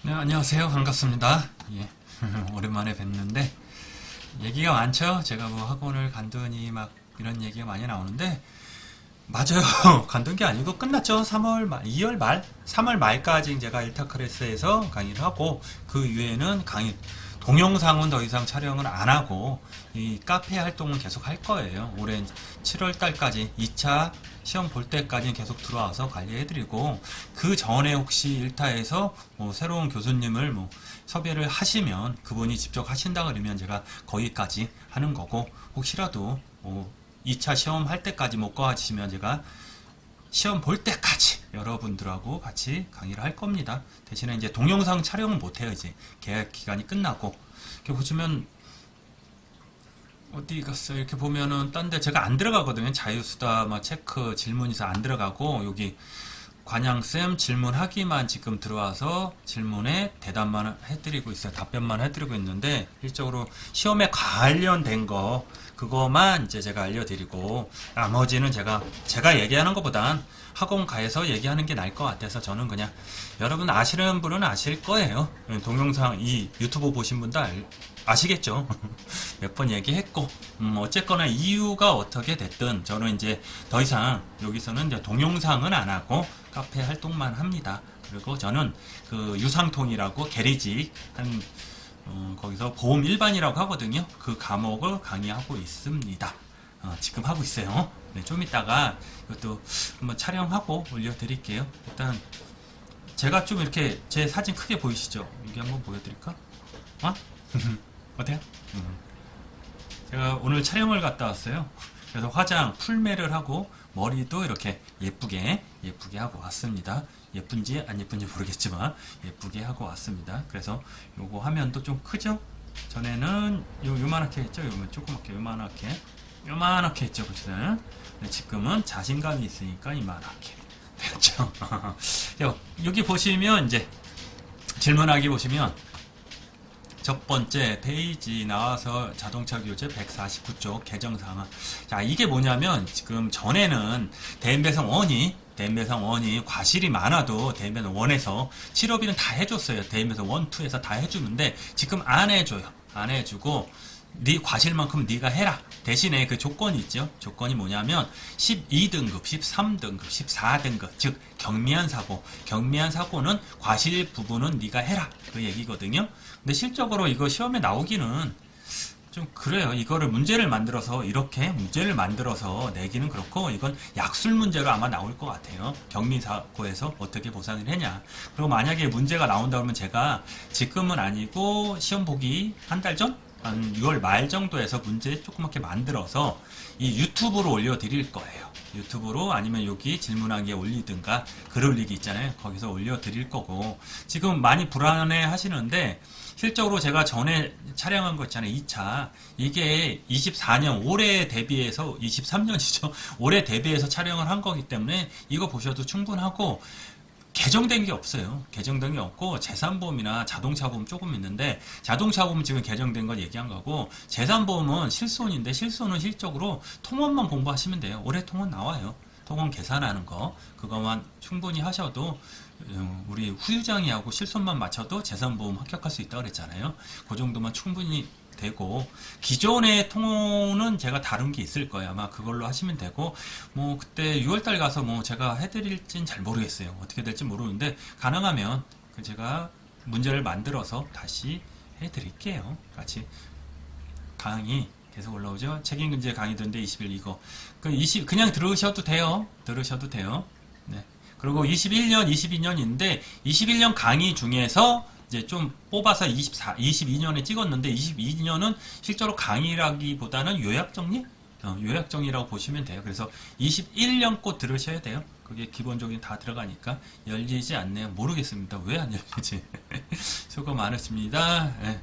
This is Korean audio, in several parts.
네, 안녕하세요. 반갑습니다. 예, 오랜만에 뵙는데, 얘기가 많죠? 제가 뭐 학원을 간두니 막 이런 얘기가 많이 나오는데, 맞아요. 간둔 게 아니고 끝났죠. 3월 말, 2월 말, 3월 말까지 제가 일타크레스에서 강의를 하고, 그 이후에는 동영상은 더 이상 촬영을 안 하고, 이 카페 활동은 계속 할 거예요. 올해 7월 달까지 2차 시험 볼 때까지는 계속 들어와서 관리해드리고, 그 전에 혹시 일타에서 뭐 새로운 교수님을 뭐 섭외를 하시면, 그분이 직접 하신다 그러면 제가 거기까지 하는 거고, 혹시라도 뭐 2차 시험 할 때까지 못 가시면 제가 시험 볼 때까지 여러분들하고 같이 강의를 할 겁니다. 대신에 이제 동영상 촬영은 못해요. 이제 계약 기간이 끝나고. 이렇게 보시면 어디 갔어요? 이렇게 보면은 딴 데 제가 안 들어가거든요. 자유수다 막 체크 질문에서 안 들어가고, 여기 관양쌤 질문하기만 지금 들어와서 질문에 대답만 해드리고 있어요. 답변만 해드리고 있는데, 실적으로 시험에 관련된 거 그거만 이제 제가 알려드리고, 나머지는 제가 얘기하는 것보단 학원 가서 얘기하는 게 나을 것 같아서, 저는 그냥 여러분 아시는 분은 아실 거예요. 동영상 이 유튜브 보신 분도 아시겠죠? 몇 번 얘기했고, 어쨌거나 이유가 어떻게 됐든 저는 이제 더 이상 여기서는 이제 동영상은 안 하고 카페 활동만 합니다. 그리고 저는 그 유상통이라고 계리직 한 거기서 보험 일반이라고 하거든요. 그 과목을 강의하고 있습니다. 지금 하고 있어요. 네, 좀 이따가 이것도 한번 촬영하고 올려드릴게요. 일단 제가 좀 이렇게 제 사진 크게 보이시죠? 이게 한번 보여드릴까? 어? 어때요? 제가 오늘 촬영을 갔다 왔어요. 그래서 화장 풀메를 하고 머리도 이렇게 예쁘게 하고 왔습니다. 예쁜지 안 예쁜지 모르겠지만 예쁘게 하고 왔습니다. 그래서 요거 화면도 좀 크죠? 전에는 요만하게 했죠? 조그맣게 요만하게 했죠? 그쵸? 근데 지금은 자신감이 있으니까 이만하게 됐죠? 여기 보시면 이제 질문하기 보시면 첫 번째 페이지 나와서 자동차 교재 149쪽 개정사항. 자, 이게 뭐냐면 지금 전에는 대인배상 원이 과실이 많아도 대인배상 원에서 치료비는 다 해줬어요. 대인배상 원, 투에서 다 해주는데 지금 안 해줘요. 안 해주고 네 과실만큼 네가 해라. 대신에 그 조건이 있죠. 조건이 뭐냐면 12등급, 13등급, 14등급, 즉 경미한 사고는 과실 부분은 네가 해라. 그 얘기거든요. 근데 실적으로 이거 시험에 나오기는 좀 그래요. 이거를 문제를 만들어서 이렇게 문제를 만들어서 내기는 그렇고, 이건 약술 문제로 아마 나올 것 같아요. 경미사고에서 어떻게 보상을 했냐. 그리고 만약에 문제가 나온다 그러면 제가 지금은 아니고 시험 보기 한 달 전? 한 6월 말 정도에서 문제 조그맣게 만들어서 이 유튜브로 올려드릴 거예요. 유튜브로, 아니면 여기 질문하기에 올리든가 글 올리기 있잖아요. 거기서 올려드릴 거고, 지금 많이 불안해 하시는데 실적으로 제가 전에 촬영한 거 있잖아요. 2차. 이게 24년, 올해 대비해서 23년이죠. 올해 대비해서 촬영을 한 거기 때문에 이거 보셔도 충분하고, 개정된 게 없어요. 개정된 게 없고, 재산보험이나 자동차보험 조금 있는데, 자동차보험 지금 개정된 걸 얘기한 거고, 재산보험은 실손인데, 실손은 실적으로 통원만 공부하시면 돼요. 올해 통원 나와요. 통원 계산하는 거 그거만 충분히 하셔도, 우리 후유장이 하고 실손만 맞춰도 재산보험 합격할 수 있다고 그랬잖아요. 그 정도만 충분히 되고, 기존의 통호는 제가 다른 게 있을 거예요. 아마 그걸로 하시면 되고, 뭐 그때 6월달 가서 뭐 제가 해드릴진 잘 모르겠어요. 어떻게 될지 모르는데, 가능하면 제가 문제를 만들어서 다시 해드릴게요. 같이 강의 계속 올라오죠. 책임문제 강의 듣는데 20일 이거 그냥 들으셔도 돼요. 네. 그리고 21년, 22년인데 21년 강의 중에서 이제 좀 뽑아서 22년에 찍었는데, 22년은 실제로 강의라기보다는 요약정리? 요약정리라고 보시면 돼요. 그래서 21년 꼭 들으셔야 돼요. 그게 기본적인 다 들어가니까. 열리지 않네요. 모르겠습니다. 왜 안 열리지? 수고 많으십니다. 네.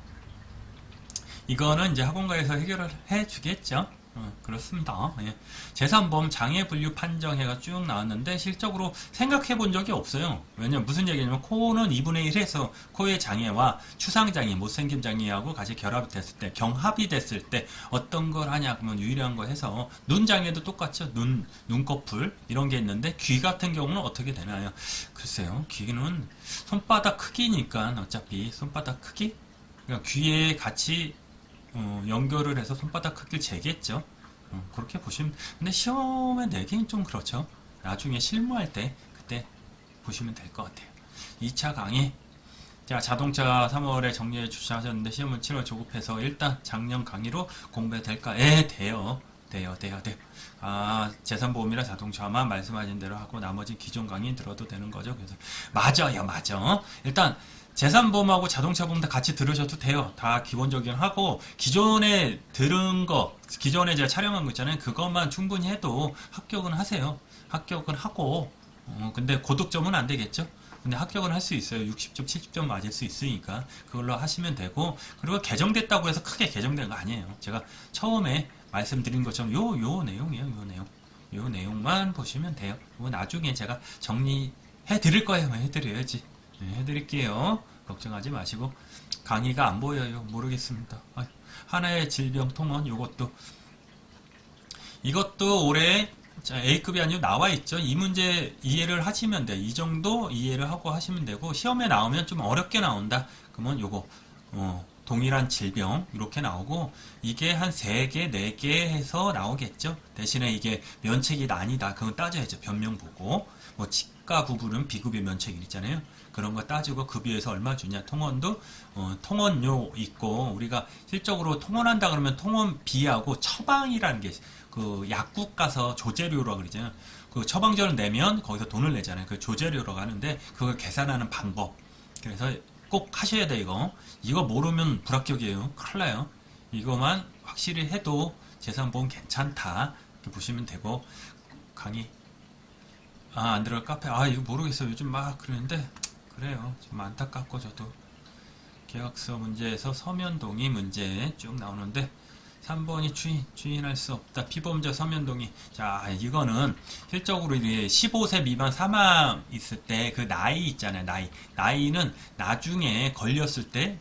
이거는 이제 학원가에서 해결을 해 주겠죠. 그렇습니다. 예. 제3범 장애 분류 판정해가 쭉 나왔는데 실적으로 생각해 본 적이 없어요. 왜냐면 무슨 얘기냐면 코는 2분의 1에서 코의 장애와 추상장애, 못생김 장애하고 같이 결합이 됐을 때, 경합이 됐을 때 어떤 걸 하냐 그러면 유일한 거 해서 눈 장애도 똑같죠. 눈꺼풀 이런 게 있는데 귀 같은 경우는 어떻게 되나요? 글쎄요. 귀는 손바닥 크기니까 어차피 손바닥 크기? 그러니까 귀에 같이 연결을 해서 손바닥 크기를 재겠죠. 그렇게 보시면, 근데 시험에 내긴 좀 그렇죠. 나중에 실무할 때, 그때 보시면 될 것 같아요. 2차 강의. 자, 자동차 3월에 정리해 주셨는데, 시험은 7월 조급해서 일단 작년 강의로 공부해 될까? 돼요. 돼요. 아, 재산보험이나 자동차만 말씀하신 대로 하고, 나머지 기존 강의 들어도 되는 거죠. 그래서, 맞아. 일단, 재산보험하고 자동차보험 다 같이 들으셔도 돼요. 다 기본적인 하고 기존에 들은 거, 기존에 제가 촬영한 거 있잖아요. 그것만 충분히 해도 합격은 하세요. 합격은 하고 근데 고득점은 안 되겠죠. 근데 합격은 할 수 있어요. 60점, 70점 맞을 수 있으니까 그걸로 하시면 되고, 그리고 개정됐다고 해서 크게 개정된 거 아니에요. 제가 처음에 말씀드린 것처럼 요 내용이에요. 요 내용만 보시면 돼요. 이거 나중에 제가 정리해 드릴 거예요. 해드려야지. 해드릴게요. 걱정하지 마시고. 강의가 안 보여요. 모르겠습니다. 하나의 질병 통원 이것도 올해 A급이 아니고 나와 있죠. 이 문제 이해를 하시면 돼. 이 정도 이해를 하고 하시면 되고, 시험에 나오면 좀 어렵게 나온다. 그러면 요거 동일한 질병 이렇게 나오고, 이게 한 3개, 4개 해서 나오겠죠. 대신에 이게 면책이 아니다. 그건 따져야죠. 변명 보고. 뭐 치과 부분은 비급여 면책이 있잖아요. 그런 거 따지고 급여에서 얼마 주냐. 통원도 통원료 있고, 우리가 실적으로 통원한다 그러면 통원비하고 처방이라는 게 그 약국 가서 조제료라고 그러잖아요. 그 처방전을 내면 거기서 돈을 내잖아요. 그 조제료라고 하는데 그걸 계산하는 방법. 그래서 꼭 하셔야 돼. 이거 모르면 불합격이에요. 큰일 나요. 이거만 확실히 해도 재산보험 괜찮다 이렇게 보시면 되고. 강의 안 들어갈 카페 이거 모르겠어요. 요즘 막 그러는데 그래요. 좀 안타깝고. 저도 계약서 문제에서 서면동의 문제 쭉 나오는데 3번이 주인할 수 없다. 피보험자 서면동의. 자, 이거는 실적으로 이게 15세 미만 사망 있을 때 그 나이 있잖아요. 나이는 나중에 걸렸을 때,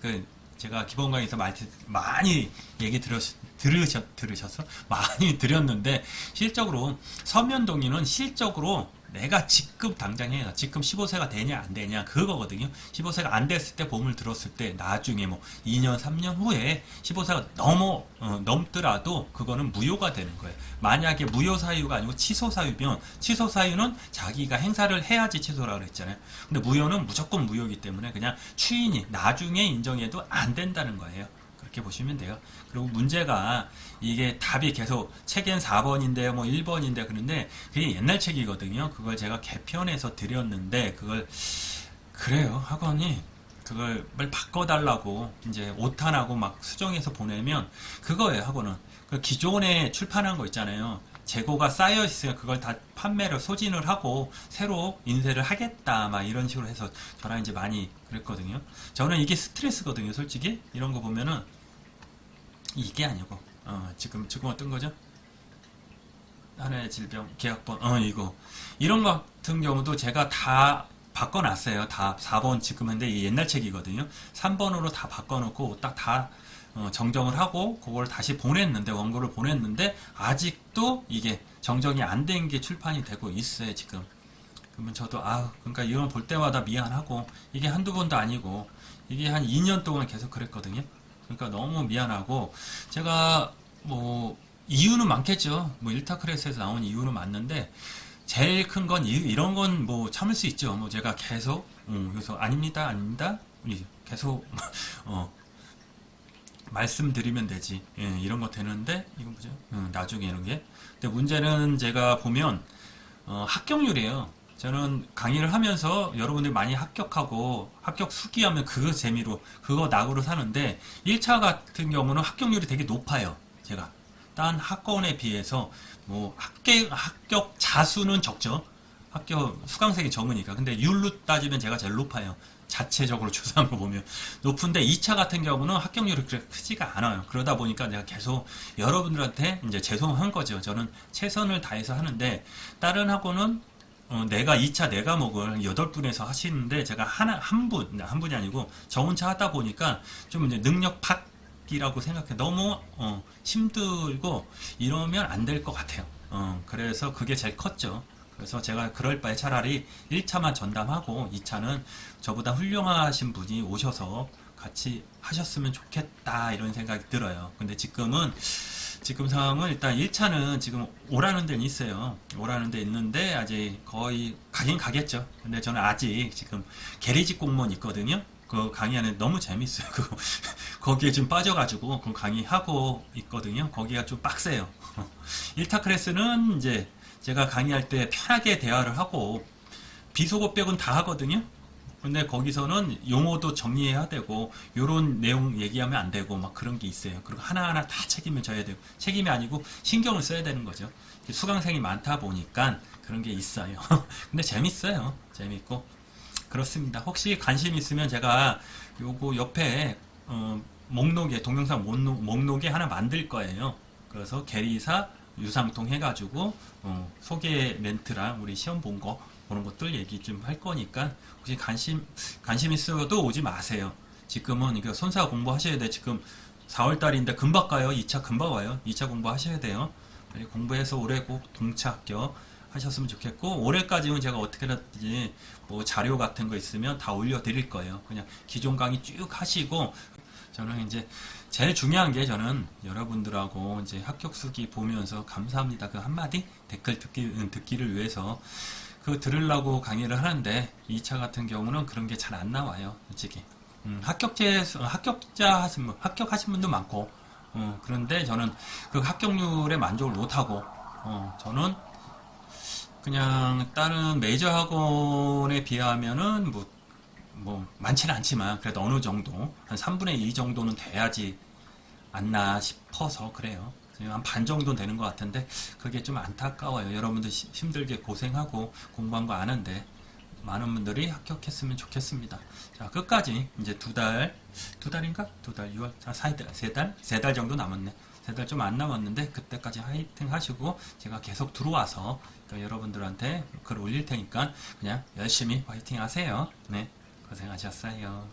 제가 기본 강의에서 많이 얘기 들으셨어? 많이 드렸는데, 실적으로 서면동의는 실적으로 내가 지금 당장 해요. 지금 15세가 되냐 안 되냐 그거거든요. 15세가 안 됐을 때 보험을 들었을 때 나중에 뭐 2년 3년 후에 15세가 넘더라도 그거는 무효가 되는 거예요. 만약에 무효 사유가 아니고 취소 사유면, 취소 사유는 자기가 행사를 해야지 취소라고 그랬잖아요. 근데 무효는 무조건 무효이기 때문에 그냥 추인이 나중에 인정해도 안 된다는 거예요. 그렇게 보시면 돼요. 그리고 문제가 이게 답이 계속 책엔 4번인데 뭐 1번인데 그런데 그게 옛날 책이거든요. 그걸 제가 개편해서 드렸는데 그래요. 학원이 그걸 바꿔달라고 이제 오탄하고 막 수정해서 보내면 그거예요. 학원은 그 기존에 출판한 거 있잖아요. 재고가 쌓여 있으면 그걸 다 판매를 소진을 하고 새로 인쇄를 하겠다 막 이런 식으로 해서 저랑 이제 많이 그랬거든요. 저는 이게 스트레스거든요. 솔직히 이런 거 보면은 이게 아니고 지금 어떤 거죠? 하나의 질병 계약번 이거 이런 거 같은 경우도 제가 다 바꿔놨어요. 다 4번 지금 했는데 이게 옛날 책이거든요. 3번으로 다 바꿔놓고 딱 다 정정을 하고 그걸 다시 보냈는데, 원고를 보냈는데 아직도 이게 정정이 안 된 게 출판이 되고 있어요. 지금. 그러면 저도 그러니까 이런 볼 때마다 미안하고, 이게 한두 번도 아니고 이게 한 2년 동안 계속 그랬거든요. 그러니까 너무 미안하고, 제가 뭐 이유는 많겠죠. 뭐 일타크레스에서 나온 이유는 맞는데 제일 큰 건 이런 건 뭐 참을 수 있죠. 뭐 제가 계속 그래서 아닙니다 계속 말씀드리면 되지. 이런 거 되는데 이거 뭐죠? 나중에 이런 게. 근데 문제는 제가 보면 합격률이에요. 저는 강의를 하면서 여러분들이 많이 합격하고 합격 수기하면 그거 재미로 그거 낙으로 사는데 1차 같은 경우는 합격률이 되게 높아요. 제가 딴 학원에 비해서 뭐 합격 자수는 적죠. 합격 수강생이 적으니까. 근데 율로 따지면 제가 제일 높아요. 자체적으로 조사한 거 보면 높은데 2차 같은 경우는 합격률이 그렇게 크지가 않아요. 그러다 보니까 내가 계속 여러분들한테 이제 죄송한 거죠. 저는 최선을 다해서 하는데 다른 학원은 내가 2차 내 과목을 8분에서 하시는데 제가 한 분이 아니고 저 혼자 하다 보니까 좀 이제 능력 파기라고 생각해. 너무 힘들고 이러면 안 될 것 같아요. 그래서 그게 제일 컸죠. 그래서 제가 그럴 바에 차라리 1차만 전담하고 2차는 저보다 훌륭하신 분이 오셔서 같이 하셨으면 좋겠다 이런 생각이 들어요. 근데 지금 상황은 일단 1차는 지금 오라는 데는 있어요. 오라는 데 있는데 아직 거의 가긴 가겠죠. 근데 저는 아직 지금 계리직 공무원 있거든요. 그 강의하는 너무 재밌어요. 그거 거기에 좀 빠져가지고 그 강의하고 있거든요. 거기가 좀 빡세요. 1타 클래스는 이제 제가 강의할 때 편하게 대화를 하고 비속어 빼곤 다 하거든요. 근데 거기서는 용어도 정리해야 되고 요런 내용 얘기하면 안 되고 막 그런 게 있어요. 그리고 하나하나 다 책임을 져야 되고 책임이 아니고 신경을 써야 되는 거죠. 수강생이 많다 보니까 그런 게 있어요. 근데 재밌어요. 재밌고 그렇습니다. 혹시 관심 있으면 제가 요거 옆에 목록에 동영상 목록에 하나 만들 거예요. 그래서 계리사 유상통 해가지고 소개 멘트랑 우리 시험 본 거 그런 것들 얘기 좀 할 거니까 혹시 관심 있어도 오지 마세요. 지금은 이거 손사 공부하셔야 돼. 지금 4월 달인데 금방 가요. 2차 금방 와요. 2차 공부하셔야 돼요. 빨리 공부해서 올해 꼭 동차 합격 하셨으면 좋겠고 올해까지는 제가 어떻게든지 뭐 자료 같은 거 있으면 다 올려드릴 거예요. 그냥 기존 강의 쭉 하시고 저는 이제 제일 중요한 게 저는 여러분들하고 이제 합격수기 보면서 감사합니다 그 한마디 댓글 듣기를 위해서 그 들으려고 강의를 하는데 2차 같은 경우는 그런 게 잘 안 나와요. 솔직히 합격하신 분도 많고 그런데 저는 그 합격률에 만족을 못하고 저는 그냥 다른 메이저 학원에 비하면은 뭐 많지는 않지만 그래도 어느 정도 한 3분의 2 정도는 돼야지 않나 싶어서 그래요. 한 반 정도는 되는 것 같은데 그게 좀 안타까워요. 여러분들 힘들게 고생하고 공부한 거 아는데 많은 분들이 합격했으면 좋겠습니다. 자, 끝까지 이제 두 달인가? 6월, 4달? 3달 정도 남았네. 3달 좀 안 남았는데 그때까지 화이팅 하시고 제가 계속 들어와서 여러분들한테 글 올릴 테니까 그냥 열심히 화이팅 하세요. 네, 고생하셨어요.